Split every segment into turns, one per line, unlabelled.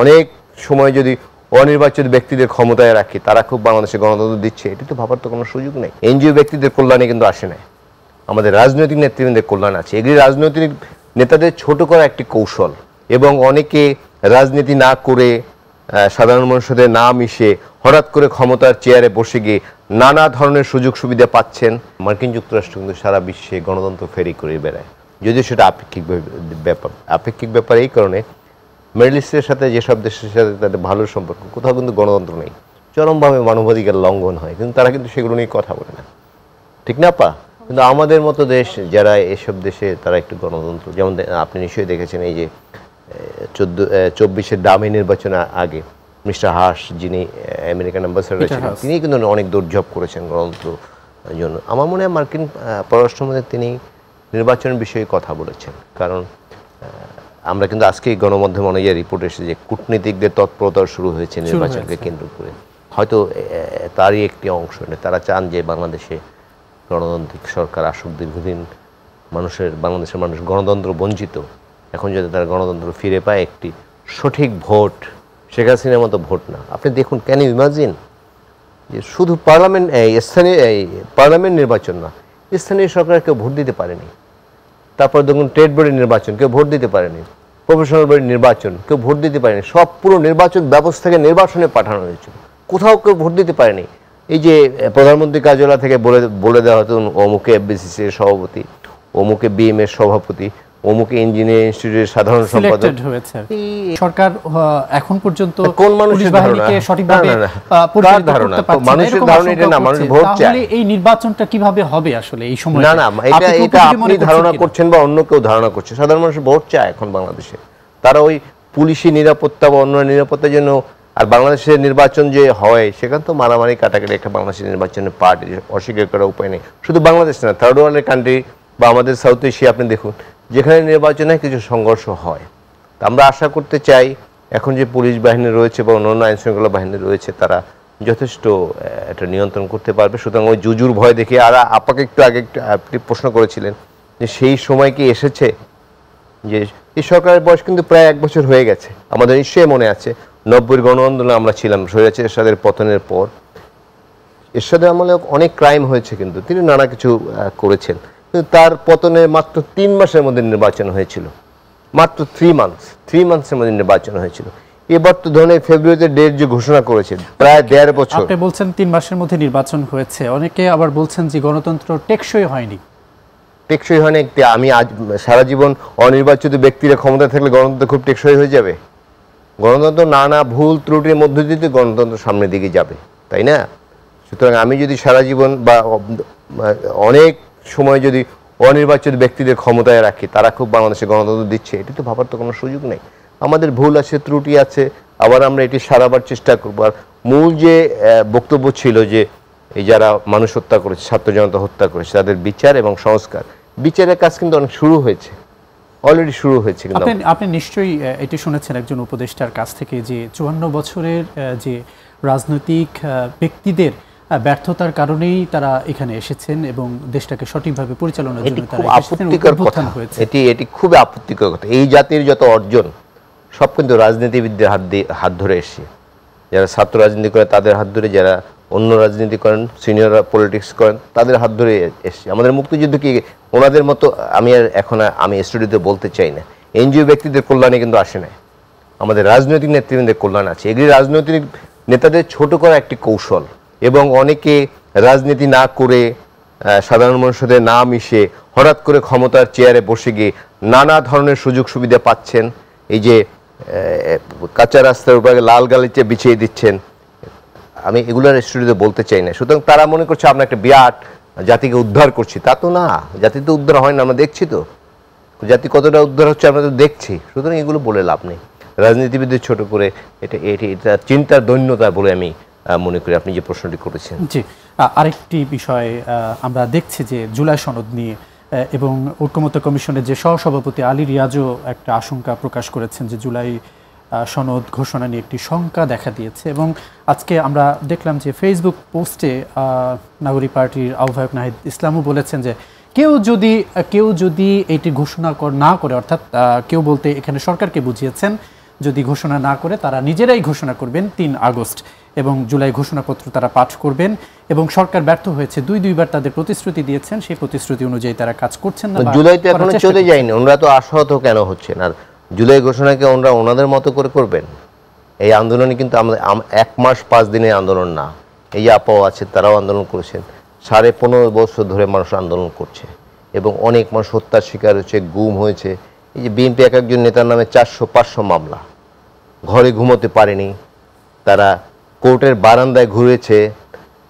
অনেক সময় যদি অনির্বাচিত ব্যক্তিদের ক্ষমতায় রাখি, তারা খুব বাংলাদেশে গণতন্ত্র দিচ্ছে, এটি তো ভাবার তো কোনো সুযোগ নেই। এনজিও ব্যক্তিদের কল্যাণে কিন্তু আসে নাই, আমাদের রাজনৈতিক নেতৃবৃন্দের কল্যাণ আছে। এগুলি রাজনৈতিক নেতাদের ছোট করা একটি কৌশল, এবং অনেকে রাজনীতি না করে সাধারণ মানুষদের না মিশে হঠাৎ করে ক্ষমতার চেয়ারে বসে গিয়ে নানা ধরনের সুযোগ সুবিধা পাচ্ছেন। মার্কিন যুক্তরাষ্ট্র কিন্তু সারা বিশ্বে গণতন্ত্র ফেরি করে বেড়ায়, যদিও সেটা আপেক্ষিক ব্যাপার এই কারণে মিডল ইস্টের সাথে যেসব দেশের সাথে তাদের ভালো সম্পর্ক, কোথাও কিন্তু গণতন্ত্র নেই, চরমভাবে মানবাধিকার লঙ্ঘন হয়, কিন্তু তারা কিন্তু সেগুলো নিয়ে কথা বলে না, ঠিক না পা? কিন্তু আমাদের মতো দেশ যারা এসব দেশে তারা একটু গণতন্ত্র, যেমন আপনি নিশ্চয়ই দেখেছেন এই যে 24-এর ডামি নির্বাচনের আগে মিস্টার হাস, যিনি আমেরিকান অ্যাম্বাসেডর ছিলেন, তিনি কিন্তু অনেক দৌড়ঝাঁপ করেছেন গণতন্ত্র জন্য। আমার মনে হয় মার্কিন পররাষ্ট্রমন্ত্রী তিনি নির্বাচনের বিষয়ে কথা বলেছেন, কারণ আমরা কিন্তু আজকে গণমাধ্যম অনুযায়ী রিপোর্ট এসেছে যে কূটনীতিকদের তৎপরতা শুরু হয়েছে নির্বাচনকে কেন্দ্র করে। হয়তো তারই একটি অংশ, তারা চান যে বাংলাদেশে গণতান্ত্রিক সরকার আসুক, দীর্ঘদিন বাংলাদেশের মানুষ গণতন্ত্র বঞ্চিত, এখন যদি তারা গণতন্ত্র ফিরে পায়, একটি সঠিক ভোট, শেখ হাসিনার মতো ভোট না। আপনি দেখুন, ক্যান ইউ ইমাজিন যে শুধু পার্লামেন্ট নির্বাচন না, স্থানীয় সরকার কেউ ভোট দিতে পারেনি। তারপর দেখুন ট্রেড বোর্ডের নির্বাচন, কেউ ভোট দিতে পারেনি। প্রফেশনাল বডির নির্বাচন, কেউ ভোট দিতে পারেনি। সব পুরো নির্বাচন ব্যবস্থাকে নির্বাচনে পাঠানো হয়েছিল, কোথাও কেউ ভোট দিতে পারেনি। এই যে প্রধানমন্ত্রী কার্যালয় থেকে বলে দেওয়া হতো অমুকে এফবিসিসি এর সভাপতি, অমুকে বিএম এর সভাপতি, অমুকে ইঞ্জিনিয়ারিং ইনস্টিটিউটের সাধারণ সম্পাদক হয়েছে।
সরকার এখন পর্যন্ত
কোন মানুষের
বাহিনীকে সঠিকভাবে পরিচালিত করতে পারছে না,
মানুষের ধারণা এটা না, মানুষ ভোট চায়।
তাহলে এই নির্বাচনটা কিভাবে হবে আসলে এই সময়?
না, এটা আপনি ধারণা করছেন বা অন্য কেউ ধারণা করছে। সাধারণ মানুষ ভোট চায় এখন বাংলাদেশে। তারা ওই পুলিশি নিরাপত্তা বা অন্য নিরাপত্তার জন্য, আর বাংলাদেশের নির্বাচন যে হয় সেখানে তো মারামারি কাটাকাটি একটা বাংলাদেশের নির্বাচনের পার্ট, অস্বীকার করার উপায় নেই। শুধু বাংলাদেশ না, থার্ড ওয়ার্ল্ডের কান্ট্রি বা আমাদের সাউথ এশিয়া আপনি দেখুন, যেখানে নির্বাচনে কিছু সংঘর্ষ হয়। আমরা আশা করতে চাই এখন যে পুলিশ বাহিনী রয়েছে বা অন্যান্য আইনশৃঙ্খলা বাহিনী রয়েছে, তারা যথেষ্ট এটা নিয়ন্ত্রণ করতে পারবে। সুতরাং ওই জুজুর ভয় দেখে, আর আপাকে একটু আগে আপনি প্রশ্ন করেছিলেন যে সেই সময় কি এসেছে, যে এই সরকারের বয়স কিন্তু প্রায় 1 বছর হয়ে গেছে। আমাদের নিশ্চয়ই মনে আছে 90-এর গণ আন্দোলনে আমরা ছিলাম, স্বৈরাচার এরশাদের পতনের পর। এরশাদের আমলে অনেক ক্রাইম হয়েছে, কিন্তু তিনি নানা কিছু করেছেন, কিন্তু তার পতনের মাত্র 3 মাসের মধ্যে নির্বাচন হয়েছিল, মাত্র 3 মান্থসের মধ্যে নির্বাচন হয়েছিল। এবার তো ধরনের ফেব্রুয়ারিতে ডেট যে ঘোষণা করেছেন, প্রায় 1.5 বছর।
আপনি বলছেন 3 মাসের মধ্যে নির্বাচন হয়েছে, অনেকে আবার বলছেন যে গণতন্ত্র টেকসই হয়নি।
টেকসই হয়নি? আমি আজ সারা জীবন অনির্বাচিত ব্যক্তিরা ক্ষমতা থাকলে গণতন্ত্র খুব টেকসই হয়ে যাবে? গণতন্ত্র নানা ভুল ত্রুটির মধ্য দিয়ে গণতন্ত্র সামনের দিকে যাবে, তাই না? সুতরাং আমি যদি সারা জীবন বা অনেক সময় যদি অনির্বাচিত ব্যক্তিদের ক্ষমতায় রাখি, তারা খুব বাংলাদেশে গণতন্ত্র দিচ্ছে, এটি তো ভাবার তো কোনো সুযোগ নেই। আমাদের ভুল আছে, ত্রুটি আছে, আবার আমরা এটি সারাবার চেষ্টা করবো। আর মূল যে বক্তব্য ছিল যে এই যারা মানুষ হত্যা করেছে, ছাত্র জনতা হত্যা করেছে, তাদের বিচার এবং সংস্কার, বিচারের কাজ কিন্তু অনেক শুরু হয়েছে, অলরেডি শুরু হয়েছে। কিন্তু
আপনি নিশ্চয়ই এটি শুনেছেন একজন উপদেষ্টার কাছ থেকে যে 54 বছরের যে রাজনৈতিক ব্যক্তিদের ব্যর্থতার কারণেই তারা এখানে এসেছেন এবং দেশটাকে সঠিকভাবে পরিচালনার জন্য তারা
আপত্তিকর কথা। এটি খুব আপত্তিকর কথা। এই জাতির যত অর্জন সব কিন্তু রাজনীতিবিদদের হাত ধরে এসছে। যারা ছাত্র রাজনীতি করে তাদের হাত ধরে, যারা অন্য রাজনীতি করেন, সিনিয়র পলিটিক্স করেন, তাদের হাত ধরে এসছে। আমাদের মুক্তিযুদ্ধ কি ওনাদের মতো আমি স্টুডিওতে বলতে চাই না, এনজিও ব্যক্তিদের কল্যাণে কিন্তু আসে না, আমাদের রাজনৈতিক নেতৃবৃন্দের কল্যাণ আছে। এগুলি রাজনৈতিক নেতাদের ছোট করা একটি কৌশল, এবং অনেকে রাজনীতি না করে সাধারণ মানুষদের না মিশে হঠাৎ করে ক্ষমতার চেয়ারে বসে গিয়ে নানা ধরনের সুযোগ সুবিধা পাচ্ছেন। এই যে কাঁচা রাস্তার উপরে লাল গালিচা বিছিয়ে দিচ্ছেন, আমি এগুলোর স্টুডিওতে বলতে চাই না। সুতরাং তারা মনে করছে আমরা একটা বিরাট জাতিকে উদ্ধার করছি, তা তো না। জাতি তো উদ্ধার হয় না, আমরা দেখছি তো জাতি কতটা উদ্ধার হচ্ছে, আমরা তো দেখছি। সুতরাং এগুলো বলে লাভ নেই, রাজনীতিবিদদের ছোট করে এটা চিন্তার দৈন্যতা বলে আমি মনে করি। আপনি যে প্রশ্নটি করেছেন।
জি, আরেকটি বিষয় আমরা দেখছি যে জুলাই সনদ নিয়ে এবং ঐকমত্য কমিশনের যে সহসভাপতি আলী রিয়াজও একটা আশঙ্কা প্রকাশ করেছেন যে জুলাই সনদ ঘোষণা নিয়ে একটি শঙ্কা দেখা দিয়েছে। এবং আজকে আমরা দেখলাম যে ফেসবুক পোস্টে নাগরিক পার্টির আহ্বায়ক নাহিদ ইসলামও বলেছেন যে কেউ যদি এটি ঘোষণা না করে, অর্থাৎ কেউ বলতে এখানে সরকারকে বুঝিয়েছেন, যদি ঘোষণা না করে তারা নিজেরাই ঘোষণা করবেন ৩ আগস্ট এবং জুলাই ঘোষণাপত্র তারা পাঠ করবেন এবং সরকার ব্যর্থ হয়েছে দুইবার তাদের প্রতিশ্রুতি দিয়েছেন, সেই প্রতিশ্রুতি অনুযায়ী তারা কাজ করছেন না।
জুলাই তো এখনো চলে যায়নি, ওনারা তো আশাহত কেন হচ্ছেন? আর জুলাই ঘোষণাকে ওনারা ওনাদের মতো করে করবেন? এই আন্দোলনে কিন্তু আমরা 1 মাস 5 দিনের আন্দোলন না। এই যে আপাও আছে তারাও আন্দোলন করেছেন, 15.5 বছর ধরে মানুষ আন্দোলন করছে এবং অনেক মানুষ হত্যার শিকার হচ্ছে, গুম হয়েছে। এই যে বিএনপি এক একজন নেতার নামে 400-500 মামলা, ঘরে ঘুমোতে পারেনি, তারা কোর্টের বারান্দায় ঘুরেছে,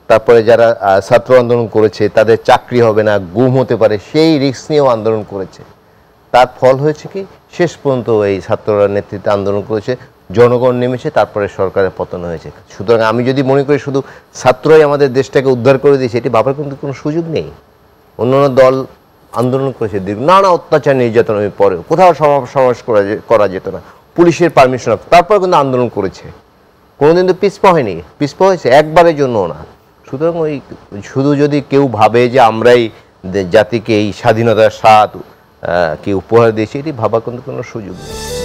তারপরে যারা ছাত্র আন্দোলন করেছে তাদের চাকরি হবে না, গুম হতে পারে, সেই রিস্ক নিয়েও আন্দোলন করেছে। তার ফল হয়েছে কি, শেষ পর্যন্ত এই ছাত্ররা নেতৃত্বে আন্দোলন করেছে, জনগণ নেমেছে, তারপরে সরকারের পতন হয়েছে। সুতরাং আমি যদি মনে করি শুধু ছাত্রই আমাদের দেশটাকে উদ্ধার করে দিয়েছে, এটি ভাবার কিন্তু কোনো সুযোগ নেই। অন্যান্য দল আন্দোলন করেছে, নানা অত্যাচার নির্যাতনের পরেও কোথাও সমাবেশ করা যেত না, পুলিশের পারমিশন, তারপর কিন্তু আন্দোলন করেছে, কোনোদিন তো পিছপা হয়নি। পিছপা হয়েছে একবারের জন্য না। সুতরাং ওই শুধু যদি কেউ ভাবে যে আমরাই জাতিকে এই স্বাধীনতার স্বাদ কি উপহার দিয়েছি, এটি ভাবার কিন্তু কোনো সুযোগ নেই।